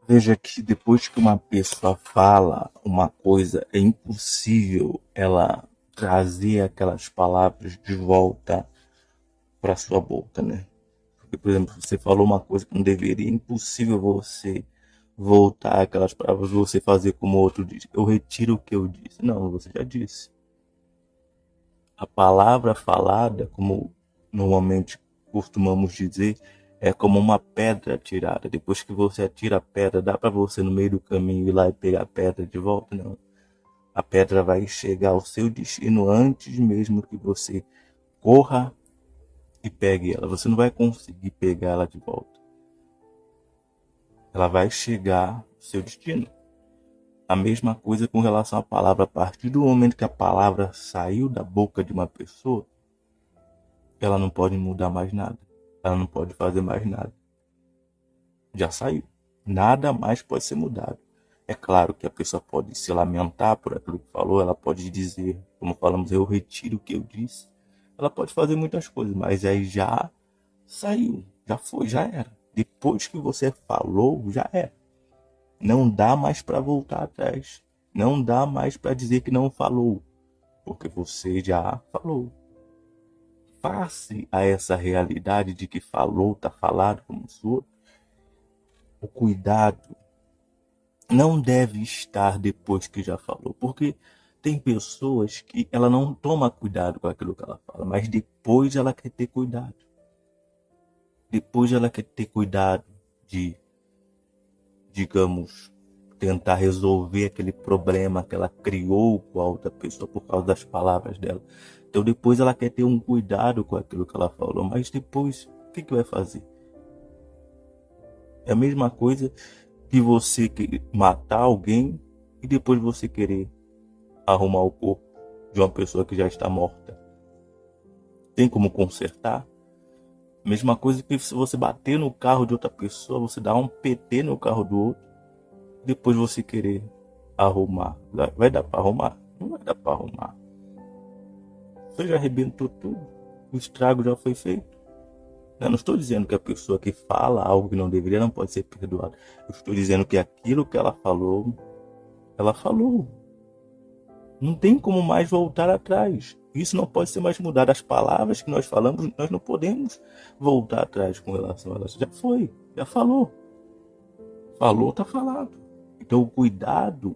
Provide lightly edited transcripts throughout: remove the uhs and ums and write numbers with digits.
Veja que depois que uma pessoa fala uma coisa, é impossível ela trazer aquelas palavras de volta para sua boca, né? Porque, por exemplo, você falou uma coisa que não deveria, é impossível você voltar aquelas palavras, você fazer como o outro diz. Eu retiro o que eu disse. Não, você já disse. A palavra falada, como normalmente costumamos dizer, é como uma pedra atirada. Depois que você atira a pedra, dá para você no meio do caminho ir lá e pegar a pedra de volta? Não. A pedra vai chegar ao seu destino antes mesmo que você corra e pegue ela. Você não vai conseguir pegar ela de volta. Ela vai chegar ao seu destino. A mesma coisa com relação à palavra. A partir do momento que a palavra saiu da boca de uma pessoa, ela não pode mudar mais nada. Ela não pode fazer mais nada. Já saiu. Nada mais pode ser mudado. É claro que a pessoa pode se lamentar por aquilo que falou, ela pode dizer, como falamos, eu retiro o que eu disse. Ela pode fazer muitas coisas, mas aí já saiu, já foi, já era. Depois que você falou, já é. Não dá mais para voltar atrás. Não dá mais para dizer que não falou, porque você já falou. Face a essa realidade de que falou, tá falado como sua, o cuidado não deve estar depois que já falou, porque tem pessoas que ela não toma cuidado com aquilo que ela fala, mas depois ela quer ter cuidado. Depois ela quer ter cuidado de, digamos, tentar resolver aquele problema que ela criou com a outra pessoa por causa das palavras dela. Então depois ela quer ter um cuidado com aquilo que ela falou, mas depois o que vai fazer? É a mesma coisa que você matar alguém e depois você querer arrumar o corpo de uma pessoa que já está morta. Tem como consertar? Mesma coisa que se você bater no carro de outra pessoa, você dá um PT no carro do outro, depois você querer arrumar. Vai dar para arrumar? Não vai dar para arrumar. Você já arrebentou tudo. O estrago já foi feito. Eu não estou dizendo que a pessoa que fala algo que não deveria não pode ser perdoada. Eu estou dizendo que aquilo que ela falou, ela falou. Não tem como mais voltar atrás. Isso não pode ser mais mudado. As palavras que nós falamos, nós não podemos voltar atrás com relação a elas. Já foi, já falou. Falou, tá falado. Então o cuidado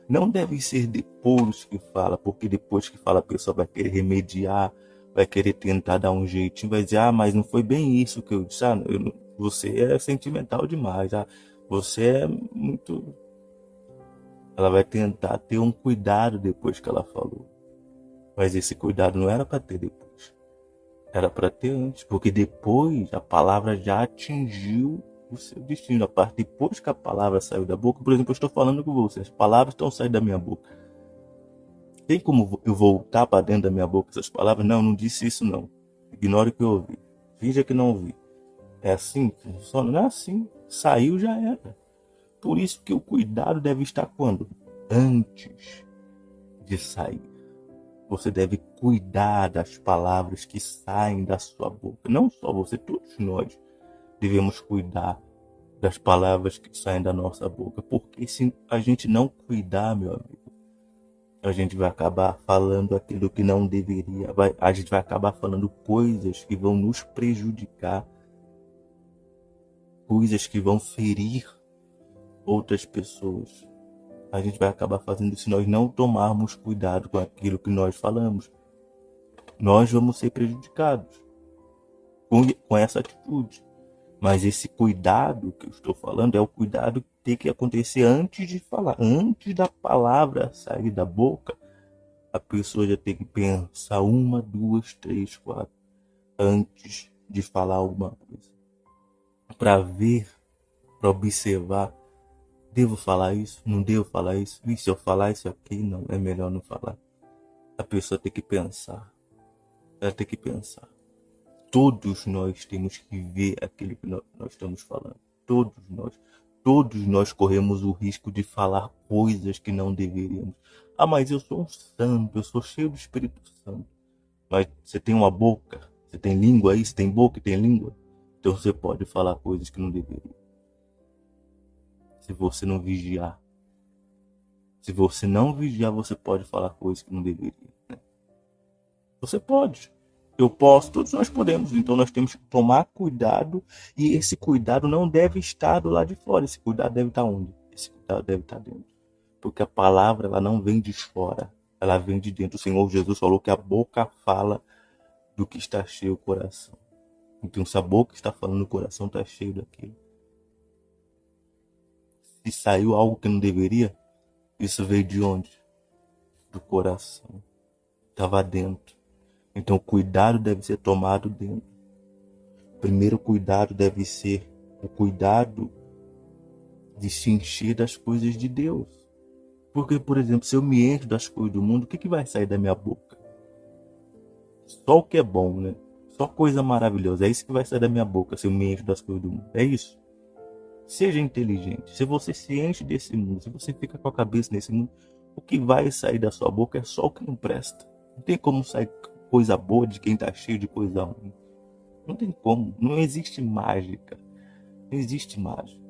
não deve ser depois que fala, porque depois que fala a pessoa vai querer remediar, vai querer tentar dar um jeitinho, vai dizer, mas não foi bem isso que eu disse. Você é sentimental demais, você é muito. Ela vai tentar ter um cuidado depois que ela falou. Mas esse cuidado não era para ter depois. Era para ter antes, porque depois a palavra já atingiu o seu destino. A parte depois que a palavra saiu da boca, por exemplo, eu estou falando com você, as palavras estão saindo da minha boca. Tem como eu voltar para dentro da minha boca essas palavras? Não, não disse isso não. Ignore o que eu ouvi. Finja que não ouvi. É assim que funciona? Não é assim. Saiu, já era. Por isso que o cuidado deve estar quando? Antes de sair. Você deve cuidar das palavras que saem da sua boca. Não só você, todos nós devemos cuidar das palavras que saem da nossa boca. Porque se a gente não cuidar, meu amigo, a gente vai acabar falando aquilo que não deveria. A gente vai acabar falando coisas que vão nos prejudicar, coisas que vão ferir outras pessoas. A gente vai acabar fazendo isso se nós não tomarmos cuidado com aquilo que nós falamos. Nós vamos ser prejudicados com essa atitude. Mas esse cuidado que eu estou falando é o cuidado que tem que acontecer antes de falar. Antes da palavra sair da boca, a pessoa já tem que pensar uma, duas, três, quatro, antes de falar alguma coisa. Para ver, para observar. Devo falar isso? Não devo falar isso? E se eu falar isso aqui, não, é melhor não falar. A pessoa tem que pensar. Ela tem que pensar. Todos nós temos que ver aquilo que nós estamos falando. Todos nós. Todos nós corremos o risco de falar coisas que não deveríamos. Ah, mas eu sou um santo, eu sou cheio do Espírito Santo. Mas você tem uma boca, você tem língua aí, você tem boca e tem língua. Então você pode falar coisas que não deveria. se você não vigiar. Se você não vigiar, você pode falar coisas que não deveria. Né? Você pode. Eu posso, todos nós podemos. Então nós temos que tomar cuidado. E esse cuidado não deve estar do lado de fora. Esse cuidado deve estar onde? Esse cuidado deve estar dentro. Porque a palavra, ela não vem de fora. Ela vem de dentro. O Senhor Jesus falou que a boca fala do que está cheio o coração. Então se a boca está falando, o coração está cheio daquilo. Se saiu algo que não deveria, isso veio de onde? Do coração. Estava dentro. Então, o cuidado deve ser tomado dentro. O primeiro cuidado deve ser o cuidado de se encher das coisas de Deus. Porque, por exemplo, se eu me encho das coisas do mundo, o que vai sair da minha boca? Só o que é bom, né? Só coisa maravilhosa. É isso que vai sair da minha boca se eu me encho das coisas do mundo. É isso. Seja inteligente. Se você se enche desse mundo, se você fica com a cabeça nesse mundo, o que vai sair da sua boca é só o que não presta. Não tem como sair coisa boa de quem está cheio de coisa ruim. Não tem como. Não existe mágica. Não existe mágica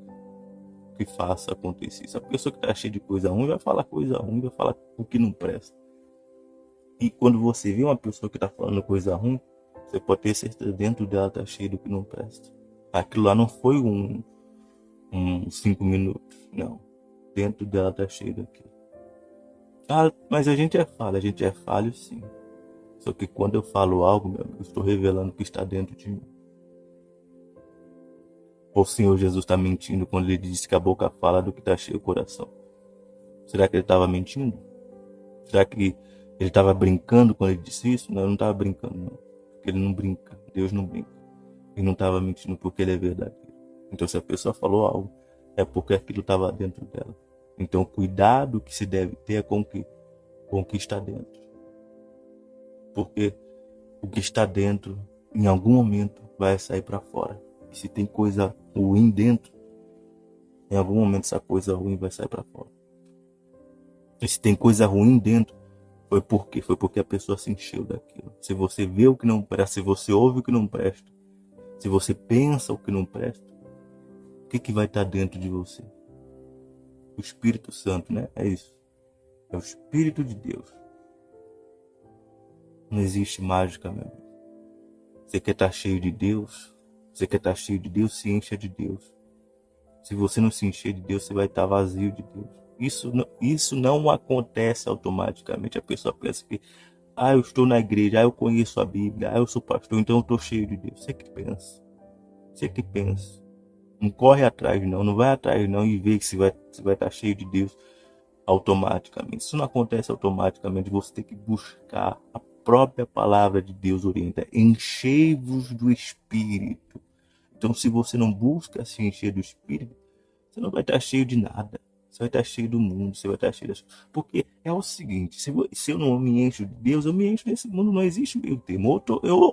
que faça acontecer isso. A pessoa que está cheia de coisa ruim vai falar coisa ruim, vai falar o que não presta. E quando você vê uma pessoa que está falando coisa ruim, você pode ter certeza que dentro dela está cheio do que não presta. Aquilo lá não foi uns 5 minutos. Não. Dentro dela está cheio daquilo. Ah, mas a gente é falho sim. Só que quando eu falo algo, meu amigo, eu estou revelando o que está dentro de mim. Ou o Senhor Jesus está mentindo quando ele disse que a boca fala do que está cheio o coração? Será que ele estava mentindo? Será que ele estava brincando quando ele disse isso? Não, ele não estava brincando, não. Porque ele não brinca. Deus não brinca. Ele não estava mentindo porque ele é verdadeiro. Então, se a pessoa falou algo, é porque aquilo estava dentro dela. Então, o cuidado que se deve ter é com o que está dentro. Porque o que está dentro, em algum momento, vai sair para fora. E se tem coisa ruim dentro, em algum momento essa coisa ruim vai sair para fora. E se tem coisa ruim dentro, foi por quê? Foi porque a pessoa se encheu daquilo. Se você vê o que não presta, se você ouve o que não presta, se você pensa o que não presta, o que vai estar dentro de você? O Espírito Santo, né? É isso. É o Espírito de Deus. Não existe mágica, meu amigo. Você quer estar cheio de Deus? Você quer estar cheio de Deus? Se encha de Deus. Se você não se encher de Deus, você vai estar vazio de Deus. Isso não acontece automaticamente. A pessoa pensa que, eu estou na igreja, eu conheço a Bíblia, eu sou pastor, então eu estou cheio de Deus. Você que pensa. Você que pensa. Não corre atrás não, não vai atrás não e vê que você vai estar cheio de Deus automaticamente. Isso não acontece automaticamente, você tem que buscar. A própria palavra de Deus orienta. Enchei-vos do Espírito. Então, se você não busca se encher do Espírito, você não vai estar cheio de nada. Você vai estar cheio do mundo, você vai estar cheio das coisas. Porque é o seguinte, se eu não me encho de Deus, eu me encho desse mundo, não existe meio termo.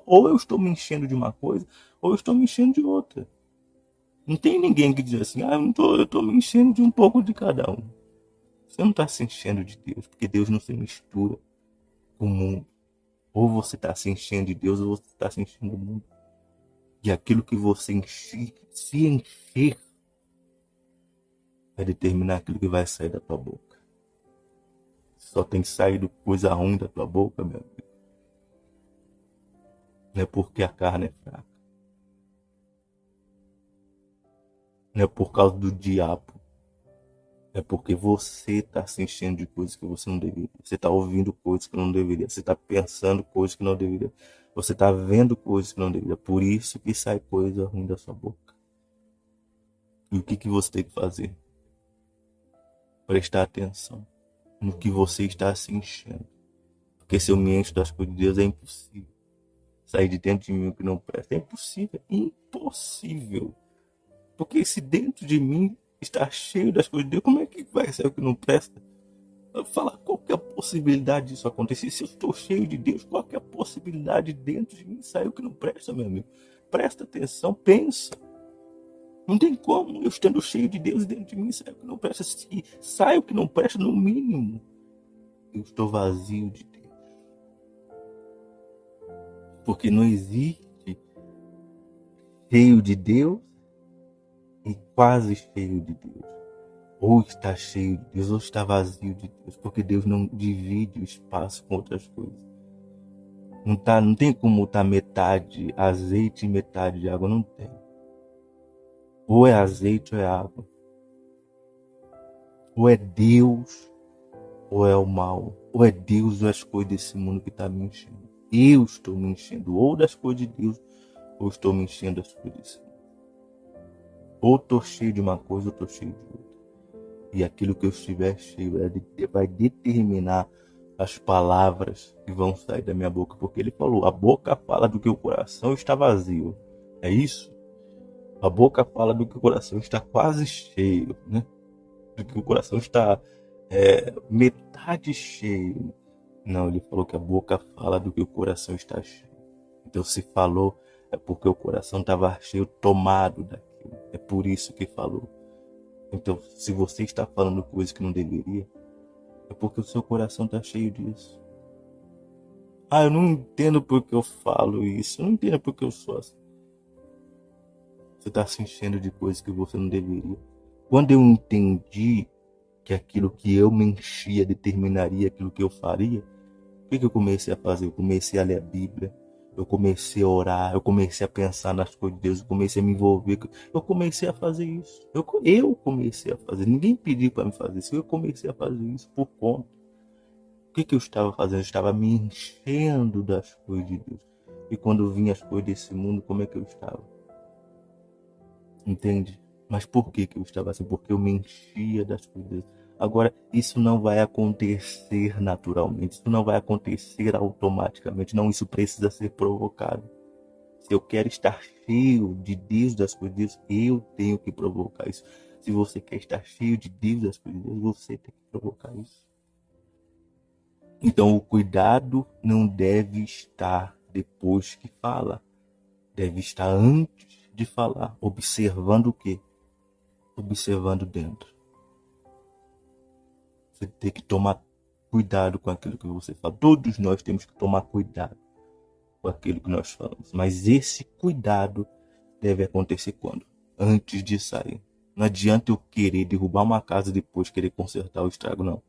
Ou eu estou me enchendo de uma coisa, ou eu estou me enchendo de outra. Não tem ninguém que diz assim, eu estou me enchendo de um pouco de cada um. Você não está se enchendo de Deus, porque Deus não se mistura com o mundo. Ou você está se enchendo de Deus, ou você está se enchendo do mundo. E aquilo que você se encher vai determinar aquilo que vai sair da tua boca. Só tem saído coisa ruim da tua boca, meu amigo. Não é porque a carne é fraca. Não é por causa do diabo. É porque você está se enchendo de coisas que você não deveria. Você está ouvindo coisas que não deveria. Você está pensando coisas que não deveria. Você está vendo coisas que não deveria. Por isso que sai coisa ruim da sua boca. E o que você tem que fazer? Prestar atenção no que você está se enchendo. Porque se eu me encho das coisas de Deus, é impossível sair de dentro de mim o que não presta. É impossível. Impossível. Porque se dentro de mim está cheio das coisas de Deus, como é que vai sair o que não presta? Fala, qual que é a possibilidade disso acontecer? Se eu estou cheio de Deus, qual que é a possibilidade dentro de mim sair o que não presta, meu amigo? Presta atenção, pensa. Não tem como eu estando cheio de Deus dentro de mim sair o que não presta. Se sai o que não presta, no mínimo, eu estou vazio de Deus. Porque não existe cheio de Deus e quase cheio de Deus. ou está cheio de Deus, ou está vazio de Deus, porque Deus não divide o espaço com outras coisas. Não tem como estar metade azeite e metade água, não tem. Ou é azeite ou é água. Ou é Deus ou é o mal. Ou é Deus ou é as coisas desse mundo que está me enchendo. Eu estou me enchendo ou das coisas de Deus, ou estou me enchendo das coisas desse mundo. Ou estou cheio de uma coisa, ou estou cheio de outra. E aquilo que eu estiver cheio vai determinar as palavras que vão sair da minha boca. Porque ele falou, a boca fala do que o coração está vazio. É isso? A boca fala do que o coração está quase cheio, né? Do que o coração está metade cheio. Não, ele falou que a boca fala do que o coração está cheio. Então se falou, é porque o coração estava cheio, tomado daquilo. É por isso que falou. Então, se você está falando coisas que não deveria, é porque o seu coração está cheio disso. Eu não entendo porque eu falo isso. Eu não entendo porque eu sou assim. Você está se enchendo de coisas que você não deveria. Quando eu entendi que aquilo que eu me enchia determinaria aquilo que eu faria, o que eu comecei a fazer? Eu comecei a ler a Bíblia. Eu comecei a orar, eu comecei a pensar nas coisas de Deus, eu comecei a me envolver, eu comecei a fazer isso. Eu comecei a fazer, ninguém pediu para me fazer isso, eu comecei a fazer isso por conta. O que eu estava fazendo? Eu estava me enchendo das coisas de Deus. E quando vinha as coisas desse mundo, como é que eu estava? Entende? Mas por que eu estava assim? Porque eu me enchia das coisas de Deus. Agora, isso não vai acontecer naturalmente, isso não vai acontecer automaticamente, não, isso precisa ser provocado. Se eu quero estar cheio de Deus, das coisas de Deus, eu tenho que provocar isso. Se você quer estar cheio de Deus, das coisas de Deus, você tem que provocar isso. Então o cuidado não deve estar depois que fala, deve estar antes de falar, observando o quê? Observando dentro. Você tem que tomar cuidado com aquilo que você fala. Todos nós temos que tomar cuidado com aquilo que nós falamos. Mas esse cuidado deve acontecer quando? Antes de sair. Não adianta eu querer derrubar uma casa e depois querer consertar o estrago, não.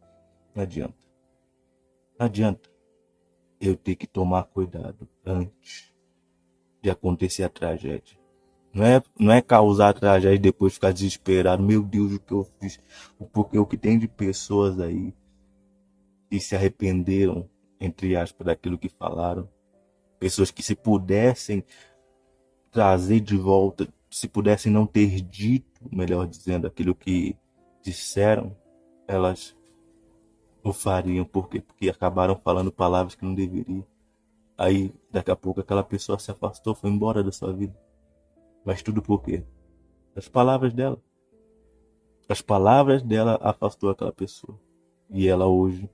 Não adianta. Não adianta. Eu tenho que tomar cuidado antes de acontecer a tragédia. Não é causar a tragédia e depois ficar desesperado. Meu Deus, o que eu fiz? Porque o que tem de pessoas aí que se arrependeram, entre aspas, daquilo que falaram. Pessoas que se pudessem trazer de volta, se pudessem não ter dito, melhor dizendo, aquilo que disseram, elas o fariam. Por quê? Porque acabaram falando palavras que não deveriam. Aí, daqui a pouco, aquela pessoa se afastou, foi embora da sua vida. Mas tudo por quê? As palavras dela. As palavras dela afastou aquela pessoa. E ela hoje,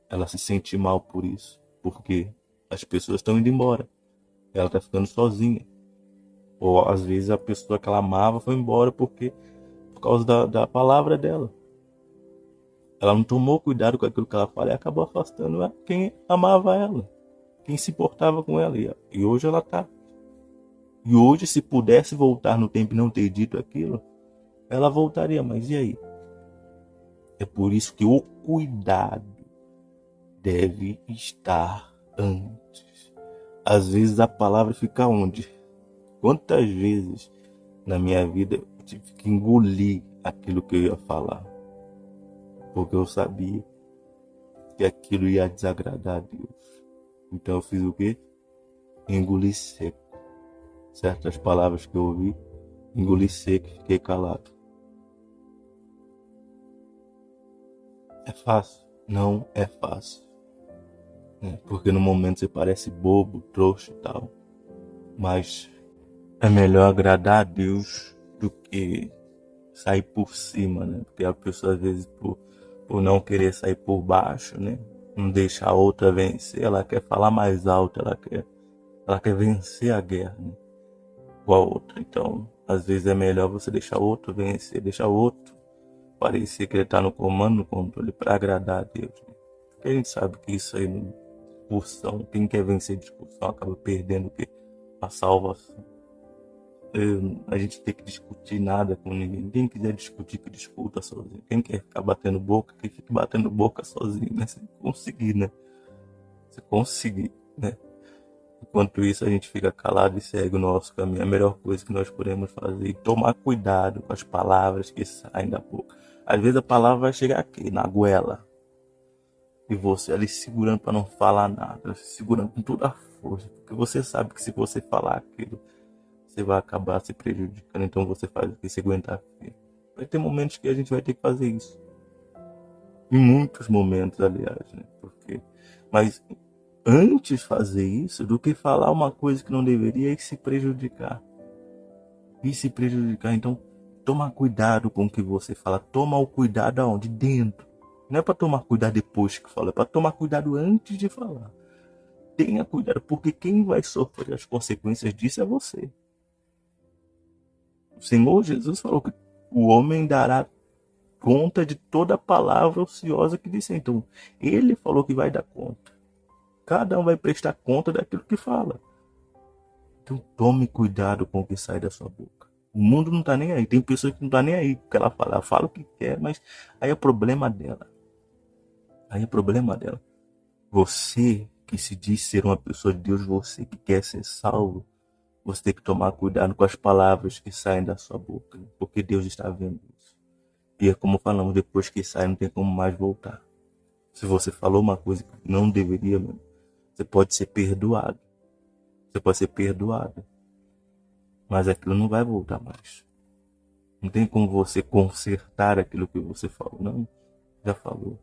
ela se sente mal por isso. Porque as pessoas estão indo embora. Ela está ficando sozinha. Ou às vezes a pessoa que ela amava foi embora por causa da palavra dela. Ela não tomou cuidado com aquilo que ela fala e acabou afastando quem amava ela. Quem se importava com ela. E hoje ela está. E hoje, se pudesse voltar no tempo e não ter dito aquilo, ela voltaria, mas e aí? É por isso que o cuidado deve estar antes. Às vezes a palavra fica onde? Quantas vezes na minha vida eu tive que engolir aquilo que eu ia falar? Porque eu sabia que aquilo ia desagradar a Deus. Então eu fiz o quê? Engoli seco. Certas palavras que eu ouvi, engoli seco e fiquei calado. É fácil? Não é fácil. Porque no momento você parece bobo, trouxa e tal. Mas é melhor agradar a Deus do que sair por cima, né? Porque a pessoa às vezes por não querer sair por baixo, né? Não deixar a outra vencer, ela quer falar mais alto, ela quer vencer a guerra, né? Com a outra. Então, às vezes é melhor você deixar o outro vencer, deixar o outro parecer que ele está no comando, no controle, para agradar a Deus. Né? Porque a gente sabe que isso aí, discussão, quem quer vencer discussão acaba perdendo o quê? A salvação. a gente tem que discutir nada com ninguém. Quem quiser discutir, que discuta sozinho. Quem quer ficar batendo boca, que fique batendo boca sozinho, né? Se conseguir, né? Se conseguir, né? Enquanto isso, a gente fica calado e segue o nosso caminho. A melhor coisa que nós podemos fazer é tomar cuidado com as palavras que saem da boca. Às vezes a palavra vai chegar aqui, na goela. E você ali segurando para não falar nada. Segurando com toda a força. Porque você sabe que se você falar aquilo, você vai acabar se prejudicando. Então você faz o que? Se aguentar firme. Vai ter momentos que a gente vai ter que fazer isso. Em muitos momentos, aliás, né? Mas antes fazer isso do que falar uma coisa que não deveria e se prejudicar. Então, toma cuidado com o que você fala. Toma o cuidado aonde? Dentro. Não é para tomar cuidado depois que fala, é para tomar cuidado antes de falar. Tenha cuidado, porque quem vai sofrer as consequências disso é você. O Senhor Jesus falou que o homem dará conta de toda palavra ociosa que disser. Então, ele falou que vai dar conta. Cada um vai prestar conta daquilo que fala. Então, tome cuidado com o que sai da sua boca. O mundo não tá nem aí. Tem pessoas que não tá nem aí com o que ela fala. Ela fala o que quer, mas aí é problema dela. Aí é problema dela. Você que se diz ser uma pessoa de Deus, você que quer ser salvo, você tem que tomar cuidado com as palavras que saem da sua boca, porque Deus está vendo isso. E é como falamos, depois que sai, não tem como mais voltar. Se você falou uma coisa que não deveria, você pode ser perdoado. Você pode ser perdoado. Mas aquilo não vai voltar mais. Não tem como você consertar aquilo que você falou. Não, já falou.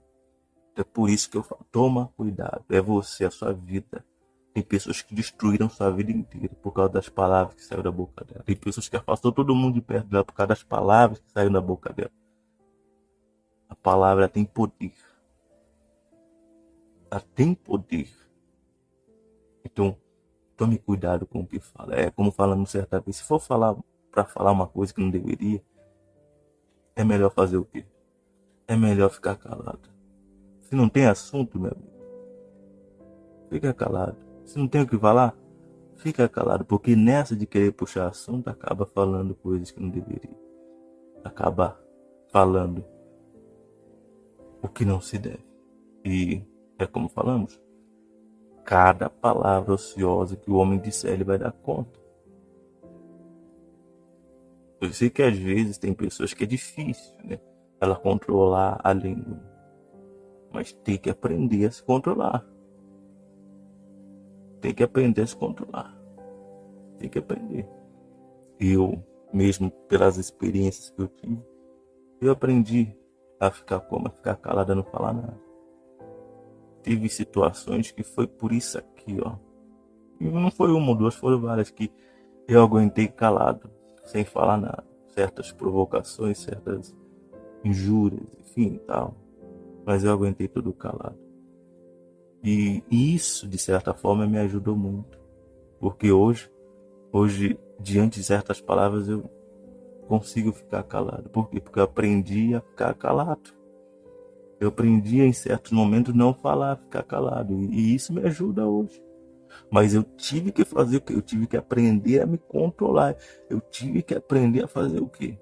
É por isso que eu falo, toma cuidado. É você, a sua vida. Tem pessoas que destruíram sua vida inteira por causa das palavras que saíram da boca dela. Tem pessoas que afastou todo mundo de perto dela por causa das palavras que saíram da boca dela. A palavra tem poder. Ela tem poder. Então, tome cuidado com o que fala. É como falamos certa vez. Se for falar para falar uma coisa que não deveria, é melhor fazer o quê? É melhor ficar calado. Se não tem assunto, meu amigo, fica calado. Se não tem o que falar, fica calado. Porque nessa de querer puxar assunto, acaba falando coisas que não deveria. Acaba falando o que não se deve. E é como falamos. Cada palavra ociosa que o homem disser, ele vai dar conta. Eu sei que às vezes tem pessoas que é difícil, né? Ela controlar a língua. Mas tem que aprender a se controlar. Tem que aprender a se controlar. Tem que aprender. Eu, mesmo pelas experiências que eu tive, eu aprendi a ficar como? A ficar calada, não falar nada. Teve situações que foi por isso aqui, ó. E não foi uma ou duas, foram várias que eu aguentei calado, sem falar nada. Certas provocações, certas injúrias, enfim, tal. Mas eu aguentei tudo calado. E isso, de certa forma, me ajudou muito. Porque hoje, diante de certas palavras, eu consigo ficar calado. Por quê? Porque eu aprendi a ficar calado. Eu aprendi em certos momentos não falar, ficar calado. E isso me ajuda hoje. Mas eu tive que fazer o quê? Eu tive que aprender a me controlar. Eu tive que aprender a fazer o quê?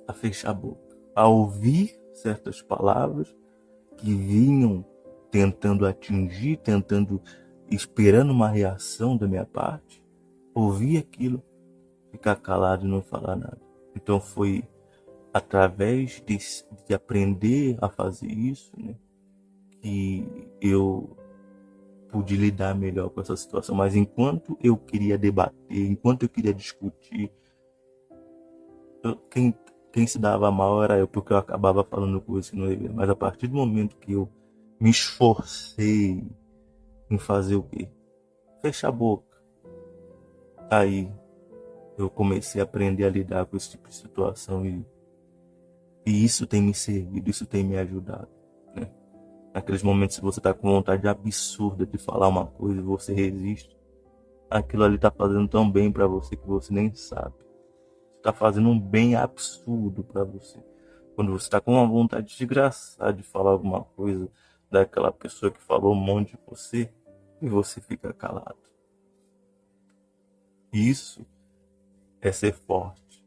A fechar a boca. A ouvir certas palavras que vinham tentando atingir, esperando uma reação da minha parte. Ouvir aquilo, ficar calado e não falar nada. Então foi através de aprender a fazer isso, né, que eu pude lidar melhor com essa situação. Mas enquanto eu queria debater, enquanto eu queria discutir, quem se dava mal era eu, porque eu acabava falando coisas que não devia. Mas a partir do momento que eu me esforcei em fazer o quê? Fechar a boca. Aí eu comecei a aprender a lidar com esse tipo de situação e isso tem me servido, isso tem me ajudado, né? Naqueles momentos que você está com vontade absurda de falar uma coisa e você resiste, aquilo ali está fazendo tão bem para você que você nem sabe. Está fazendo um bem absurdo para você. Quando você está com uma vontade desgraçada de falar alguma coisa daquela pessoa que falou um monte de você e você fica calado. Isso é ser forte.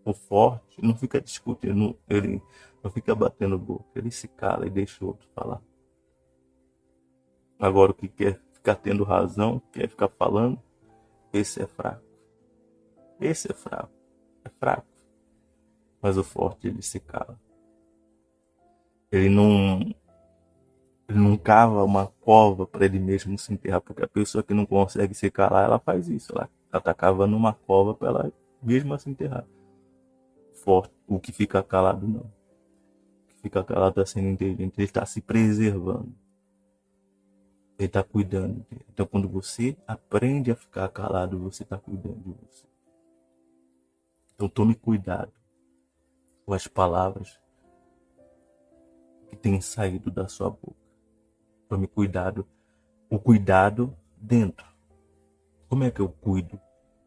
O forte não fica discutindo, ele não fica batendo boca, ele se cala e deixa o outro falar. Agora o que quer ficar tendo razão, quer ficar falando, esse é fraco. Esse é fraco. É fraco. Mas o forte, ele se cala. Ele não, ele não cava uma cova para ele mesmo se enterrar, porque a pessoa que não consegue se calar, ela faz isso. Ela tá cavando uma cova para ela mesma se enterrar. Forte. O que fica calado, não. O que fica calado está sendo inteligente. Ele está se preservando. Ele está cuidando. Então, quando você aprende a ficar calado, você está cuidando de você. Então, tome cuidado com as palavras que têm saído da sua boca. Tome cuidado. O cuidado dentro. Como é que eu cuido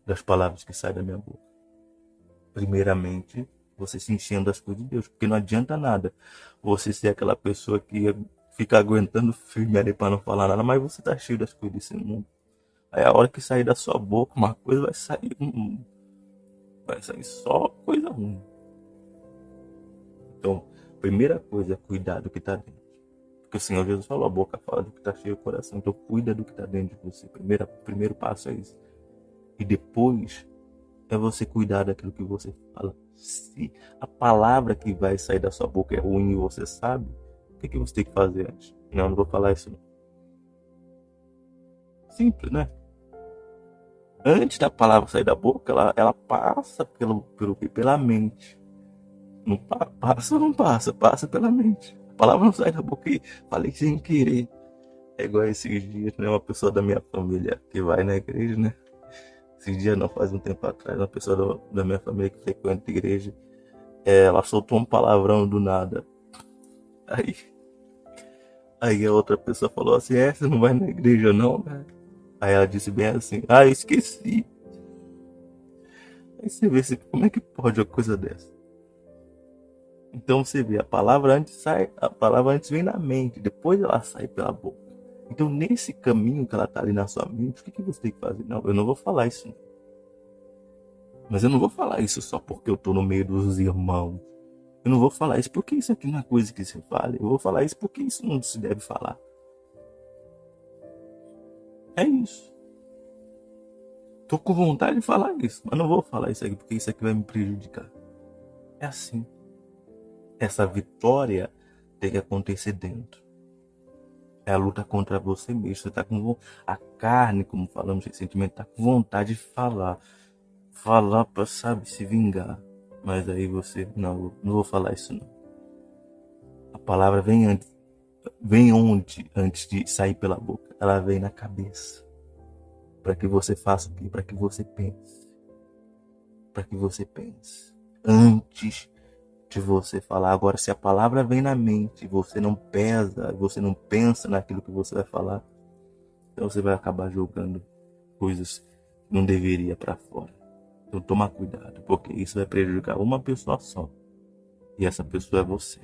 das palavras que saem da minha boca? Primeiramente, você se enchendo das coisas de Deus. Porque não adianta nada você ser aquela pessoa que fica aguentando firme ali para não falar nada, mas você tá cheio das coisas desse mundo. Aí a hora que sair da sua boca, uma coisa vai sair só coisa ruim. Então, primeira coisa é cuidar do que tá dentro. Porque o Senhor Jesus falou, a boca fala do que tá cheio o coração. Então, cuida do que tá dentro de você. Primeiro passo é isso. E depois é você cuidar daquilo que você fala. Se a palavra que vai sair da sua boca é ruim e você sabe, o que você tem que fazer antes? Não vou falar isso não. Simples, né? Antes da palavra sair da boca, ela passa pela mente. Não passa ou não passa? Passa pela mente. A palavra não sai da boca e falei sem querer. É igual esses dias, né? Uma pessoa da minha família que vai na igreja, né? Esses dias não, faz um tempo atrás, uma pessoa da minha família que frequenta a igreja, ela soltou um palavrão do nada. Aí a outra pessoa falou assim, você não vai na igreja não, né? Aí ela disse bem assim, eu esqueci. Aí você vê como é que pode uma coisa dessa. Então você vê, a palavra antes vem na mente, depois ela sai pela boca. Então nesse caminho que ela tá ali na sua mente, o que você tem que fazer? Não, eu não vou falar isso não. Mas eu não vou falar isso só porque eu tô no meio dos irmãos. Eu não vou falar isso porque isso aqui não é coisa que se fala. Eu vou falar isso porque isso não se deve falar. É isso. Tô com vontade de falar isso, mas não vou falar isso aqui porque isso aqui vai me prejudicar. É assim. Essa vitória tem que acontecer dentro. É a luta contra você mesmo. Você tá com a carne, como falamos recentemente, tá com vontade de falar. Falar pra, sabe, se vingar. Mas aí você, não vou falar isso não. A palavra vem antes. Vem onde? Antes de sair pela boca. Ela vem na cabeça. Para que você faça o quê? Para que você pense. Para que você pense. Antes de você falar. Agora, se a palavra vem na mente, você não pesa, você não pensa naquilo que você vai falar, então você vai acabar jogando coisas que não deveria para fora. Então toma cuidado, porque isso vai prejudicar uma pessoa só. E essa pessoa é você.